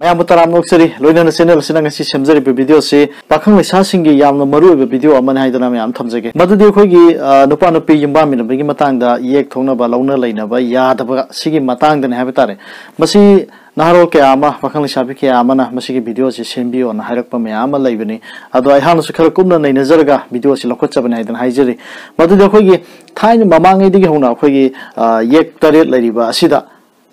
मैं मुतराम नोक्सरी लोइना channel Cina ngasi semjari video se pakhang leisa singi yamna maru video aman haidana me am thamjage madudi khoigi nupa nupi yimba min bagi matang da yek thongna ba launa leina ba ya da ba sigi matang da ha batare masi naharo ke ama pakhang leisa bi ke amana masi gi video se sembio na hairak pa me ama leibani ado ai hanu su khara kumna nei nazarga video se lokot chabani haidan haijari madudi khoigi thain mamangai digi hona khoigi yek taret leiriba asida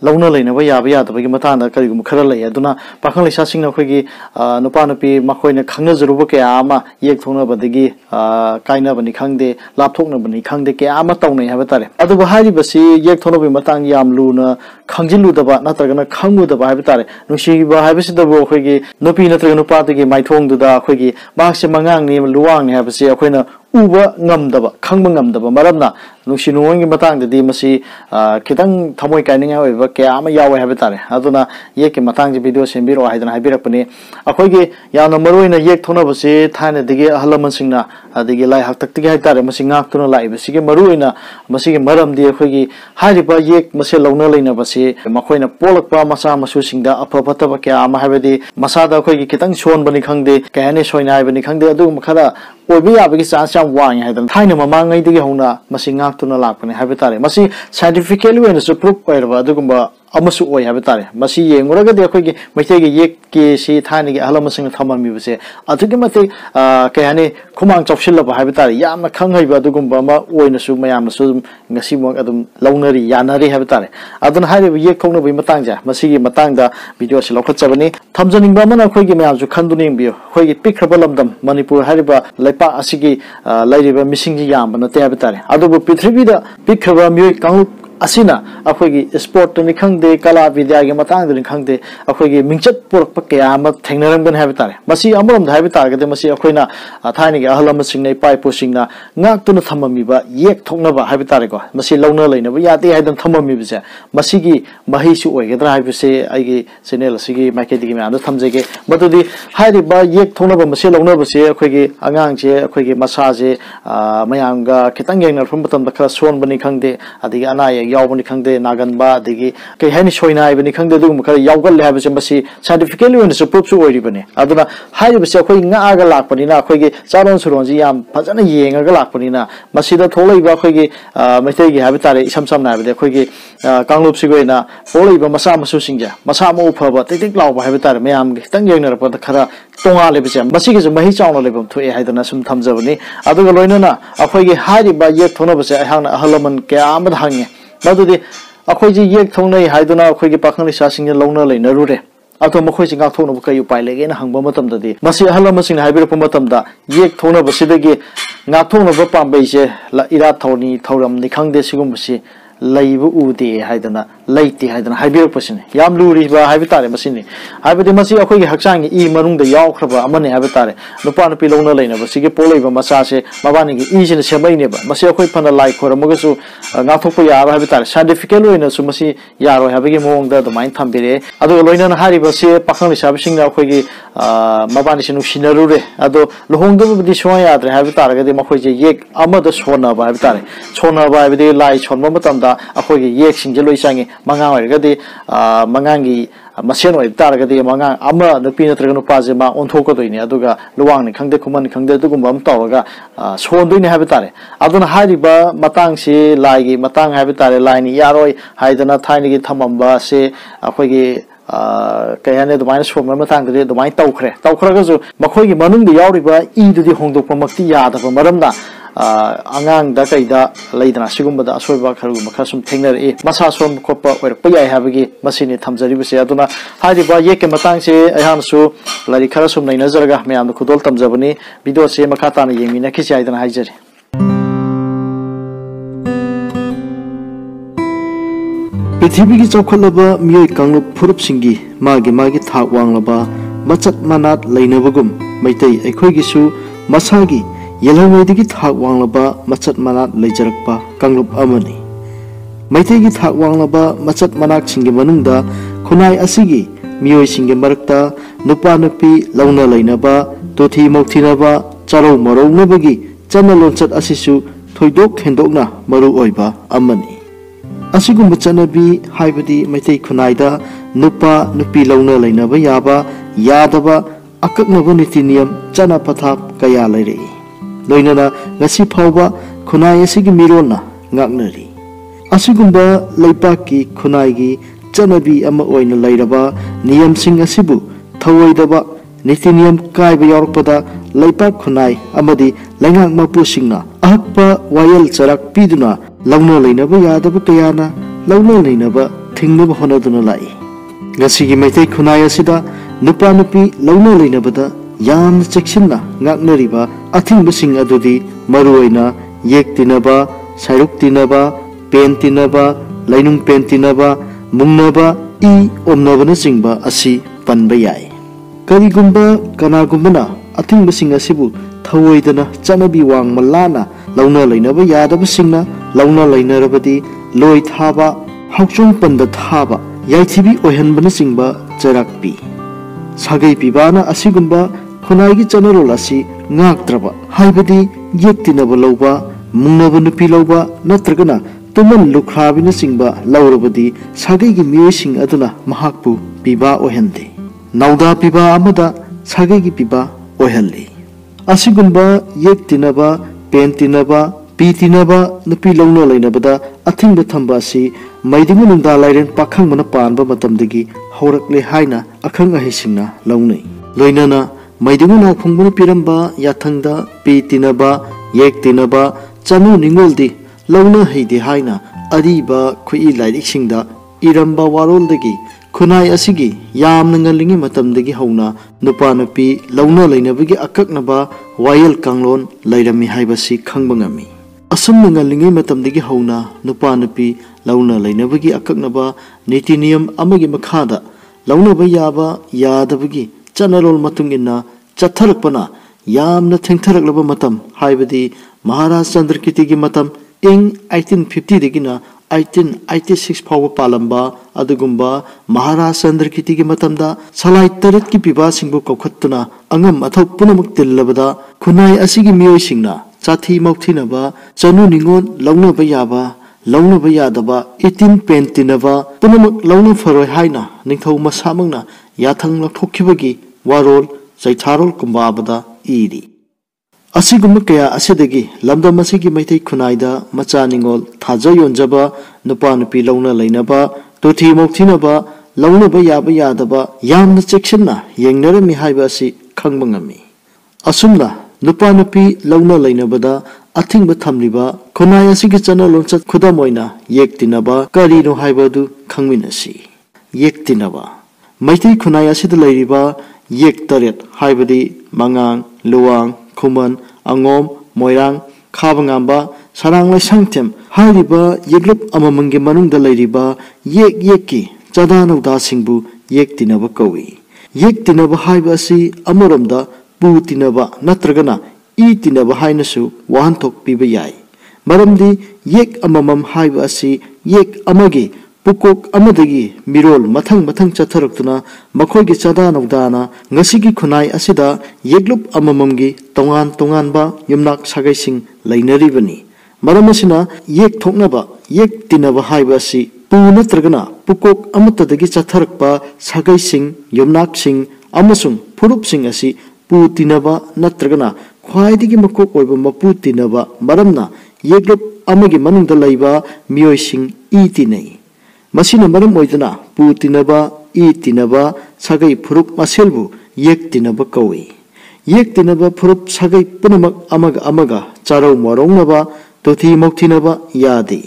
launa leina ba ya da bagi matana kari gum khara lei aduna pakhang leisa singna khoigi nupa nupi makhoina khangna zuruba ke ama yek thongna badigi kaina bani khangde lapthokna bani khangde ke ama tawnai ha batare adu ba hari basi yek thongna bi matang yam luna khangjilu daba natragana khangmu daba ha batare nushi ba ha basi dabo khoigi nupi natragana nupa dagi maithong du da khoigi makse mangang ni luwang ni ha basi akhoina uba ngamdaba khangba ngamdaba maramna nushi nuwangi matang de masi kitang thamoi kaininga oiba ke ama yawe ha batare aduna yek ke matang ji video sembiro haidana habirakpani akhoigi yana maroina yek thona basi thana digi ahalaman singna adigi lai haktak tigi haitare masi ngak tuna lai basi ge maroina masi ge maram di akhoigi hariba yek mase launa leina basi makhoina polakpa masa masu singda apapata ke ama habedi masada akhoigi kitang shon bani khangde kahane soina bani khangde adu makhara oibi yabagi chance yam wang haidan thaina mamangai digi hona masi ngak tuna lakpani habitare masi scientifically wena su proof oirba adugumba amasu oi habitare masi yenguraga de akhoi gi maithai gi yek ke si thani gi ahalamasing thamami base adugi mate kayani khumang chawsil ba habitare yamna khangai ba adugumba ma oina su mayam su ngasi mo adum launari yanari habitare adun haire yek khongna bai matang ja masi gi matang da video se lokhat chabani thamjaning ba mana akhoi gi mayam su khanduning bi khoi gi pikhra balamdam manipur hariba laipa asigi lairiba mising ji yam bana te habitare adubu prithvi da pikhra miyoi kang asina akhoi sport ni khangde kala vidya ge matang de khangde akhoi mingchat porak pa kya ma thengnaram ban habitare masi amoram da habitare ge masi akhoina thani ge ahlam sing nei pai po sing na ngak tu na thamami ba yek thokna ba habitare ko masi launa leina ba yate haidan thamami ba se masi gi mahi su oi ge dra ha se ai ge channel sigi market gi ma da thamjege madudi hairi ba yek thokna ba masi launa ba se akhoi ge angang je akhoi ge masa je mayang ga kitang yeng na phum batam da khara son bani khangde adigi ana yaubani khangde nagan ba digi ke hani soina ibani khangde du mukha yaugal le habase masi scientifically when su proof su oiri bani aduna hai base khoi nga ga lakpani na khoi ge charon suron ji yam phajana yenga ga lakpani na masi da tholai ba khoi ge maithai ge habitare isam sam na bade khoi ge kanglup si goina polai ba masa masu singja masa mo phaba tik law ba habitare mayam ge tang yeng na pa khara tonga le base masi ge mahi chawna le bam thoi haidana sum thamjabani aduga loina na akhoi ge hari ba ye thona base ahang ahalaman ke amad hange madudi akhoi ji yek thongnai haiduna akhoi gi pakhang li sa singna launa leina rure ato makhoi ji ngak thongna bukai upai lege na hangba matam dadi masi ahalama sing haibir pa matam da yek thongna basidagi ngak thongna ba pambai je la ira thoni thoram ni khangde sigum basi laibu ude haidana laiti haidana haibir pasine yam luri ba haibitare masini haibidi masi akhoi gi hakchang i manung da yaw khraba amane haibitare nupa nupi launa leina basi ge polai ba masa se mabani gi i jin semai ne ba masi akhoi phana lai khoramuga su ngathokpa ya ba habitare scientifically oina su masi yaro habigi mong da domain thambire adu loina na hari ba se pakhang lisab sing na akhoi gi mabani sinu sinarure adu lohong da budi soya yadre habitare ga de makhoi je yek amada sona ba habitare sona ba habidi lai chonma matam da akhoi gi yek sing je loi sangi mangang oi ga de mangangi masen oi tar ga de mangang ama nupi natraga nupa je ma onthok ko doini aduga luwang ni khangde khuman khangde dugum bam tawga son doini habitare aduna hari ba matang si lai gi matang habitare lai ni yaroi haidana thaini gi thamamba se akhoi gi kayane domain somma matang de domain tawkhre ga ju makhoi gi manung de yauri ba I du di hongdok pa makti ya da ba maram da angang da kaida leidana sigumba da asoiba kharu makha sum thengnar e masa som khopa oir payai habagi masini thamjari bise aduna hari ba ye ke matang se ahan su lari khara sum nei nazarga me am khudol tamjabani video se makha ta na yengmina ki chaidana haijari पृथ्वी की चौखलबा मियोय कांगलुप फुरुपसिंगी मागी थाक वांगलबा मचत मनात लैनबगुम मैतै अखोयगिसु मसागी येलहमैदगी थाक वांगलबा मचत मनात लैजरकपा कांगलुप अमनि मैतैगी थाक वांगलबा मचत मनाक सिंगी मनुंगदा खुनाय असिगी मियोय सिंगी मरकता नुपा नुपी लौना लैनबा तोथी मौथिनबा चारौ मरौनबगी चन्न लोंचत असिसु थोइदोक हेंदोकना मरु ओइबा अमनि ꯑꯁꯤꯒꯨꯝꯕ ꯆꯠꯅꯕꯤ ꯍꯥꯏꯕꯗꯤ ꯃꯩꯇꯩ ꯈꯨꯟꯅꯥꯏꯗ ꯅꯨꯄꯥ ꯅꯨꯄꯤ ꯂꯧꯅ ꯂꯩꯅꯕ ꯌꯥꯕ ꯌꯥꯗꯕ ꯑꯀꯛꯅꯕ ꯅꯤꯇꯤ ꯅꯤꯌꯝ ꯆꯠꯅ ꯄꯊꯥꯞ ꯀꯌꯥ ꯂꯩꯔꯛꯏ ꯂꯣꯏꯅꯅ ꯉꯁꯤ ꯐꯥꯎꯕ ꯈꯨꯟꯅꯥꯏ ꯑꯁꯤꯒꯤ ꯃꯤꯔꯣꯜꯅ ꯉꯥꯛꯅꯔꯤ ꯑꯁꯤꯒꯨꯝꯕ ꯂꯩꯄꯥꯛꯀꯤ ꯈꯨꯟꯅꯥꯏꯒꯤ ꯆꯠꯅꯕꯤ ꯑꯃ ꯑꯣꯏꯅ ꯂꯩꯔꯕ ꯅꯤꯌꯝꯁꯤꯡ ꯑꯁꯤꯕꯨ ꯊꯧꯑꯣꯏꯗꯕ ꯅꯤꯇꯤ ꯅꯤꯌꯝ ꯀꯥꯏꯕ ꯌꯥꯎꯔꯛꯄꯗ ꯂꯩꯄꯥꯛ ꯈꯨꯟꯅꯥꯏ ꯑꯃꯗꯤ ꯂꯩꯉꯥꯛ ꯃꯄꯨꯁꯤꯡꯅ ꯑꯍꯛꯄ ꯋꯥꯌꯦꯜ ꯆꯔꯥꯛ ꯄꯤꯗꯨꯅ ꯂꯧꯅ ꯂꯩꯅꯕ ꯌꯥꯗꯕ ꯀꯌꯥꯅ ꯂꯧꯅ ꯂꯩꯅꯕ ꯊꯤꯡꯅꯕ ꯍꯣꯠꯅꯗꯨꯅ ꯂꯥꯛꯏ ꯉꯁꯤꯒꯤ ꯃꯩꯇꯩ ꯈꯨꯟꯅꯥꯏ ꯑꯁꯤꯗ ꯅꯨꯄꯥ ꯅꯨꯄꯤ ꯂꯧꯅ ꯂꯩꯅꯕꯗ ꯌꯥꯝꯅ ꯆꯦꯛꯁꯤꯟꯅ ꯉꯥꯛꯅꯔꯤꯕ ꯑꯊꯤꯡꯕꯁꯤꯡ ꯑꯗꯨꯗꯤ ꯃꯔꯨꯑꯣꯏꯅ ꯌꯦꯛ ꯇꯤꯟꯅꯕ ꯁꯥꯏꯔꯨꯛ ꯇꯤꯟꯅꯕ ꯄꯦꯟ ꯇꯤꯟꯅꯕ ꯂꯩꯅꯨꯡ ꯄꯦꯟ ꯇꯤꯟꯅꯕ ꯃꯨꯡꯅꯕ ꯏ ꯑꯣꯝꯅꯕꯅꯆꯤꯡꯕ ꯑꯁꯤ ꯄꯟꯕ ꯌꯥꯏ ꯀꯔꯤꯒꯨꯝꯕ ꯀꯅꯥꯒꯨꯝꯕꯅ ꯑꯊꯤꯡꯕꯁꯤꯡ ꯑꯁꯤꯕꯨ ꯊꯧꯑꯣꯏꯗꯅ ꯆꯠꯅꯕꯤ ꯋꯥꯡꯃ ꯂꯥꯟꯅ ꯂꯧꯅ ꯂꯩꯅꯕ ꯌꯥꯗꯕꯁꯤꯡꯅ ꯂꯧꯅ ꯂꯩꯅꯔꯕꯗꯤ ꯂꯣꯏ ꯊꯥꯕ ꯍꯥꯎꯆꯣꯡ ꯄꯟꯗ ꯊꯥꯕ ꯌꯥꯏꯊꯤꯕꯤ ꯑꯣꯏꯍꯟꯕꯅꯆꯤꯡꯕ ꯆꯩꯔꯥꯛ ꯄꯤ ꯁꯥꯒꯩ ꯄꯤꯕꯥꯅ ꯑꯁꯤꯒꯨꯝꯕ ꯈꯨꯟꯅꯥꯏꯒꯤ ꯆꯠꯅꯔꯣꯜ ꯑꯁꯤ ꯉꯥꯛꯇ꯭ꯔꯕ ꯍꯥꯏꯕꯗꯤ ꯌꯦꯛ ꯇꯤꯟꯅꯕ ꯂꯧꯕ ꯃꯨꯡꯅꯕ ꯅꯨꯄꯤ ꯂꯧꯕ ꯅꯠꯇ꯭ꯔꯒꯅ ꯇꯨꯃꯟ ꯂꯨꯈ꯭ꯔꯥꯕꯤꯅꯆꯤꯡꯕ ꯂꯧꯔꯕꯗꯤ ꯁꯥꯒꯩꯒꯤ ꯃꯤꯑꯣꯏꯁꯤꯡ ꯑꯗꯨꯅ ꯃꯍꯥꯛꯄꯨ ꯄꯤꯕꯥ ꯑꯣꯏꯍꯟꯗꯦ ꯅꯧꯗꯥ ꯄꯤꯕꯥ ꯑꯃꯗ ꯁꯥꯒꯩꯒꯤ ꯄꯤꯕꯥ ꯑꯣꯏꯍꯜꯂꯤ ꯑꯁꯤꯒꯨꯝꯕ ꯌꯦꯛ ꯇꯤꯟꯅꯕ ꯄꯦꯟ ꯇꯤꯟꯅꯕ ꯄꯤ ꯇꯤꯟꯅꯕ ꯅꯨꯄꯤ ꯂꯧꯅ ꯂꯩꯅꯕꯗ ꯑꯊꯤꯡꯕ ꯊꯝꯕ ꯑꯁꯤ ꯃꯩꯗꯤꯡꯉꯨ ꯅꯨꯡꯗꯥ ꯂꯥꯏꯔꯦꯟ ꯄꯥꯈꯪꯕꯅ ꯄꯥꯟꯕ ꯃꯇꯝꯗꯒꯤ ꯍꯧꯔꯛꯂꯦ ꯍꯥꯏꯅ ꯑꯈꯪ ꯑꯍꯩꯁꯤꯡꯅ ꯂꯧꯅꯩ ꯂꯣꯏꯅꯅ ꯃꯩꯗꯤꯡꯉꯨ ꯅꯥꯎꯈꯣꯡꯕꯅ ꯄꯤꯔꯝꯕ ꯌꯥꯊꯪꯗ ꯄꯤ ꯇꯤꯟꯅꯕ ꯌꯦꯛ ꯇꯤꯟꯅꯕ ꯆꯅꯨ ꯅꯤꯡꯉꯣꯜꯗꯤ ꯂꯧꯅ ꯍꯩꯗꯦ ꯍꯥꯏꯅ ꯑꯔꯤꯕ ꯈꯨꯠꯏ ꯂꯥꯏꯔꯤꯛꯁꯤꯡꯗ ꯏꯔꯝꯕ ꯋꯥꯔꯣꯜꯗꯒꯤ ꯈꯨꯟꯅꯥꯏ ꯑꯁꯤꯒꯤ ꯌꯥꯝꯅ ꯉꯜꯂꯤꯉꯩ ꯃꯇꯝꯗꯒꯤ ꯍꯧꯅ ꯅꯨꯄꯥ ꯅꯨꯄꯤ ꯂꯧꯅ ꯂꯩꯅꯕꯒꯤ ꯑꯀꯛꯅꯕ ꯋꯥꯌꯦꯜ ꯀꯥꯡꯂꯣꯟ ꯂꯩꯔꯝꯃꯤ ꯍꯥꯏꯕꯁꯤ ꯈꯪꯕ ꯉꯝꯃꯤ ꯑꯁꯨꯝꯅ ꯉꯜꯂꯤꯉꯩ ꯃꯇꯝꯗꯒꯤ ꯍꯧꯅ ꯅꯨꯄꯥ ꯅꯨꯄꯤ ꯂꯧꯅ ꯂꯩꯅꯕꯒꯤ ꯑꯀꯛꯅꯕ ꯅꯤꯇꯤ ꯅꯤꯌꯝ ꯑꯃꯒꯤ ꯃꯈꯥꯗ ꯂꯧꯅꯕ ꯌꯥꯕ ꯌꯥꯗꯕꯒꯤ ꯆꯠꯅꯔꯣꯜ ꯃꯇꯨꯡ ꯏꯟꯅ ꯆꯠꯊꯔꯛꯄꯅ ꯌꯥꯝꯅ ꯊꯦꯡꯊꯔꯛꯂꯕ ꯃꯇꯝ ꯍꯥꯏꯕꯗꯤ ꯃꯍꯥꯔꯥꯖ ꯆꯟꯗ꯭ꯔꯀꯤꯇꯤꯒꯤ ꯃꯇꯝ ꯏꯪ 1850 1886 ꯐꯥꯎꯕ ꯄꯥꯜꯂꯝꯕ ꯑꯗꯨꯒꯨꯝꯕ ꯃꯍꯥꯔꯥꯖ ꯆꯟꯗ꯭ꯔꯀꯤꯇꯤꯒꯤ ꯃꯇꯝꯗ ꯁꯂꯥꯏ ꯇꯔꯦꯠꯀꯤ ꯄꯤꯕꯥꯁꯤꯡꯕꯨ ꯀꯧꯈꯠꯇꯨꯅ ꯑꯉꯝ ꯑꯊꯧ ꯄꯨꯝꯅꯃꯛ ꯇꯤꯜꯂꯕꯗ ꯈꯨꯟꯅꯥꯏ ꯑꯁꯤꯒꯤ ꯃꯤꯑꯣꯏꯁꯤꯡꯅ ꯆꯥꯊꯤ ꯃꯧꯊꯤꯅꯕ ꯆꯅꯨ ꯅꯤꯡꯉꯣꯜ ꯂꯧꯅꯕ ꯌꯥꯕ ꯂꯧꯅꯕ ꯌꯥꯗꯕ ꯏꯇꯤꯟ ꯄꯦꯟ ꯇꯤꯟꯅꯕ ꯄꯨꯝꯅꯃꯛ ꯂꯧꯅ ꯐꯔꯣꯏ ꯍꯥꯏꯅ ꯅꯤꯡꯊꯧ ꯃꯁꯥꯃꯛꯅ ꯌꯥꯊꯪ ꯂꯧꯊꯣꯛꯈꯤꯕꯒꯤ ꯋꯥꯔꯣꯜ ꯆꯩꯊꯥꯔꯣꯜ ꯀꯨꯝꯕꯥꯕꯗ ꯏꯔꯤ ꯑꯁꯤꯒꯨꯝꯕ ꯀꯌꯥ ꯑꯁꯤꯗꯒꯤ ꯂꯝꯗꯝ ꯑꯁꯤꯒꯤ ꯃꯩꯇꯩ ꯈꯨꯟꯅꯥꯏꯗ ꯃꯆꯥ ꯅꯤꯡꯉꯣꯜ ꯊꯥꯖ ꯌꯣꯟꯖꯕ ꯅꯨꯄꯥ ꯅꯨꯄꯤ ꯂꯧꯅ ꯂꯩꯅꯕ ꯇꯨꯊꯤ ꯃꯧꯊꯤꯅꯕ ꯂꯧꯅꯕ ꯌꯥꯕ ꯌꯥꯗꯕ ꯌꯥꯝꯅ ꯆꯦꯛꯁꯤꯟꯅ ꯌꯦꯡꯅꯔꯝꯃꯤ ꯍꯥꯏꯕ ꯑꯁꯤ ꯈꯪꯕ ꯉꯝꯃꯤ ꯑꯁꯨꯝꯅ ꯅꯨꯄꯥ ꯅꯨꯄꯤ ꯂꯧꯅ ꯂꯩꯅꯕꯗ ꯑꯊꯤꯡꯕ ꯊꯝꯂꯤꯕ ꯈꯨꯟꯅꯥꯏ ꯑꯁꯤꯒꯤ ꯆꯠꯅ ꯂꯣꯟꯆꯠ ꯈꯨꯗꯝ ꯑꯣꯏꯅ ꯌꯦꯛ ꯇꯤꯟꯅꯕ ꯀꯔꯤꯅꯣ ꯍꯥꯏꯕ ꯑꯗꯨ ꯈꯪꯃꯤꯟꯅꯁꯤ ꯌꯦꯛ ꯇꯤꯟꯅꯕ ꯃꯩꯇꯩ ꯈꯨꯟꯅꯥꯏ ꯑꯁꯤꯗ ꯂꯩꯔꯤꯕ ꯌꯦꯛ ꯇꯔꯦꯠ ꯍꯥꯏꯕꯗꯤ ꯃꯉꯥꯡ ꯂꯨꯋꯥꯡ ꯈꯨꯃꯟ ꯑꯉꯣꯝ ꯃꯣꯏꯔꯥꯡ ꯈꯥꯕ ꯉꯥꯝꯕ ꯁꯔꯥꯡ ꯂꯩꯁꯥꯡꯊꯦꯝ ꯍꯥꯏꯔꯤꯕ ꯌꯦꯛꯂꯨꯞ ꯑꯃꯃꯝꯒꯤ ꯃꯅꯨꯡꯗ ꯂꯩꯔꯤꯕ ꯌꯦꯛ ꯌꯦꯛꯀꯤ ꯆꯥꯗꯥ ꯅꯧꯗꯥꯁꯤꯡꯕꯨ ꯌꯦꯛ ꯇꯤꯟꯅꯕ ꯀꯧꯏ ꯌꯦꯛ ꯇꯤꯟꯅꯕ ꯍꯥꯏꯕ ꯑꯁꯤ ꯑꯃꯔꯣꯝꯗ ꯄꯨ ꯇꯤꯟꯅꯕ ꯅꯠꯇ꯭ꯔꯒꯅ ꯏ ꯇꯤꯟꯅꯕ ꯍꯥꯏꯅꯁꯨ ꯋꯥꯍꯟꯊꯣꯛ ꯄꯤꯕ ꯌꯥꯏ ꯃꯔꯝꯗꯤ ꯌꯦꯛ ꯑꯃꯃꯝ ꯍꯥꯏꯕ ꯑꯁꯤ ꯌꯦꯛ ꯑꯃꯒꯤ ꯄꯨꯀꯣꯛ ꯑꯃꯗꯒꯤ ꯃꯤꯔꯣꯜ ꯃꯊꯪ ꯃꯊꯪ ꯆꯠꯊꯔꯛꯇꯨꯅ ꯃꯈꯣꯏꯒꯤ ꯆꯥꯗꯥ ꯅꯧꯗꯥꯅ ꯉꯁꯤꯒꯤ ꯈꯨꯟꯅꯥꯏ ꯑꯁꯤꯗ ꯌꯦꯛꯂꯨꯞ ꯑꯃꯃꯝꯒꯤ ꯇꯣꯉꯥꯟ ꯇꯣꯉꯥꯟꯕ ꯌꯨꯝꯅꯥꯛ ꯁꯥꯒꯩꯁꯤꯡ ꯂꯩꯅꯔꯤꯕꯅꯤ ꯃꯔꯝ ꯑꯁꯤꯅ ꯌꯦꯛ ꯊꯣꯛꯅꯕ ꯌꯦꯛ ꯇꯤꯟꯅꯕ ꯍꯥꯏꯕ ꯑꯁꯤ ꯄꯨ ꯅꯠꯇ꯭ꯔꯒꯅ ꯄꯨꯀꯣꯛ ꯑꯃꯠꯇꯗꯒꯤ ꯆꯠꯊꯔꯛꯄ ꯁꯥꯒꯩꯁꯤꯡ ꯌꯨꯝꯅꯥꯛꯁꯤꯡ ꯑꯃꯁꯨꯡ ꯐꯨꯔꯨꯞꯁꯤꯡ ꯑꯁꯤ ꯄꯨ ꯇꯤꯟꯅꯕ ꯅꯠꯇ꯭ꯔꯒꯅ ꯈ꯭ꯋꯥꯏꯗꯒꯤ ꯃꯀꯣꯛ ꯑꯣꯏꯕ ꯃꯄꯨ ꯇꯤꯟꯅꯕ ꯃꯔꯝꯅ ꯌꯦꯛꯂꯨꯞ ꯑꯃꯒꯤ ꯃꯅꯨꯡꯗ ꯂꯩꯕ ꯃꯤꯑꯣꯏꯁꯤꯡ ꯏ ꯇꯤꯟꯅꯩ ꯃꯁꯤꯅ ꯃꯔꯝ ꯑꯣꯏꯗꯨꯅ ꯄꯨ ꯇꯤꯟꯅꯕ ꯏ ꯇꯤꯟꯅꯕ ꯁꯥꯒꯩ ꯐꯨꯔꯨꯞ ꯃꯁꯦꯜꯕꯨ ꯌꯦꯛ ꯇꯤꯟꯅꯕ ꯀꯧꯏ ꯌꯦꯛ ꯇꯤꯟꯅꯕ ꯐꯨꯔꯨꯞ ꯁꯥꯒꯩ ꯄꯨꯝꯅꯃꯛ ꯑꯃꯒ ꯑꯃꯒ ꯆꯥꯔꯧ ꯃꯔꯧꯅꯕ ꯇꯨꯊꯤ ꯃꯧꯊꯤꯅꯕ ꯌꯥꯗꯦ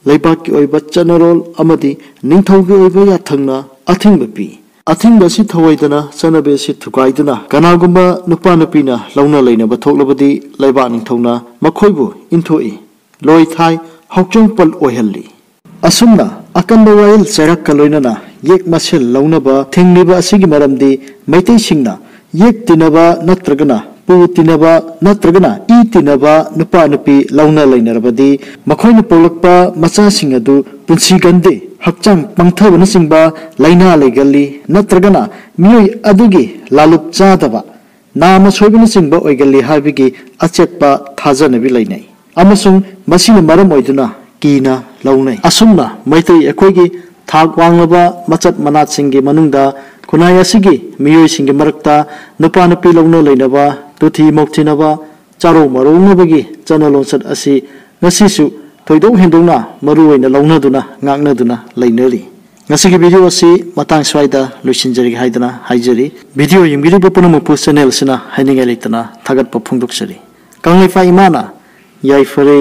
ꯂꯩꯕꯥꯛꯀꯤ ꯑꯣꯏꯕ ꯆꯠꯅꯔꯣꯜ ꯑꯃꯗꯤ ꯅꯤꯡꯊꯧꯒꯤ ꯑꯣꯏꯕ ꯌꯥꯊꯪꯅ ꯑꯊꯤꯡꯕ ꯄꯤ ꯑꯊꯤꯡꯕ ꯑꯁꯤ ꯊꯧꯑꯣꯏꯗꯅ ꯆꯠꯅꯕꯤ ꯑꯁꯤ ꯊꯨꯒꯥꯏꯗꯨꯅ ꯀꯅꯥꯒꯨꯝꯕ ꯅꯨꯄꯥ ꯅꯨꯄꯤꯅ ꯂꯧꯅ ꯂꯩꯅꯕ ꯊꯣꯛꯂꯕꯗꯤ ꯂꯩꯕꯥꯛ ꯅꯤꯡꯊꯧꯅ ꯃꯈꯣꯏꯕꯨ ꯏꯟꯊꯣꯛꯏ ꯂꯣꯏ ꯊꯥꯏ ꯍꯥꯎꯆꯣꯡ ꯄꯜ ꯑꯣꯏꯍꯜꯂꯤ ꯑꯁꯨꯝꯅ ꯑꯀꯟꯕ ꯋꯥꯌꯦꯜ ꯆꯩꯔꯥꯛꯀ ꯂꯣꯏꯅꯅ ꯌꯦꯛ ꯃꯁꯦꯜ ꯂꯧꯅꯕ ꯊꯤꯡꯂꯤꯕ ꯑꯁꯤꯒꯤ ꯃꯔꯝꯗꯤ ꯃꯩꯇꯩꯁꯤꯡꯅ ꯌꯦꯛ ꯇꯤꯟꯅꯕ ꯅꯠꯇ꯭ꯔꯒꯅ ꯄꯨ ꯇꯤꯟꯅꯕ ꯅꯠꯇ꯭ꯔꯒꯅ ꯏ ꯇꯤꯟꯅꯕ ꯅꯨꯄꯥ ꯅꯨꯄꯤ ꯂꯧꯅ ꯂꯩꯅꯔꯕꯗꯤ ꯃꯈꯣꯏꯅ ꯄꯣꯛꯂꯛꯄ ꯃꯆꯥꯁꯤꯡ ꯑꯗꯨ ꯄꯨꯟꯁꯤꯒꯟꯗꯦ ꯍꯛꯆꯥꯡ ꯄꯪꯊꯕꯅꯆꯤꯡꯕ ꯂꯩꯅꯥ ꯂꯩꯒꯜꯂꯤ ꯅꯠꯇ꯭ꯔꯒꯅ ꯃꯤꯑꯣꯏ ꯑꯗꯨꯒꯤ ꯂꯥꯂꯨꯞ ꯆꯥꯗꯕ ꯅꯥꯝꯃ ꯁꯣꯏꯕꯅꯆꯤꯡꯕ ꯑꯣꯏꯒꯜꯂꯤ ꯍꯥꯏꯕꯒꯤ ꯑꯆꯦꯠꯄ ꯊꯥꯖꯅꯕꯤ ꯂꯩꯅꯩ ꯑꯃꯁꯨꯡ ꯃꯁꯤꯅ ꯃꯔꯝ ꯑꯣꯏꯗꯨꯅ कीना लौनै असुमना मैतै अखोइगी थाक वांगलबा मचत मनातसिंगी मनुंगदा खुनाय असिगी मियोइसिंगी मरक्ता नुपा नुपी लौना लैनबा तुथि मोक्थिनबा चारो मरोंगबगी चनलोंसत असि ngasisu thoidong hendongna maruoina launaduna ngangnaduna leinari ngasigi video asi matang swaida loisinjari haidana haijari video yimgiri bopunamu pu channel sina hainingai leitana thagat pa phungdoksari kanglai fa imana yai fare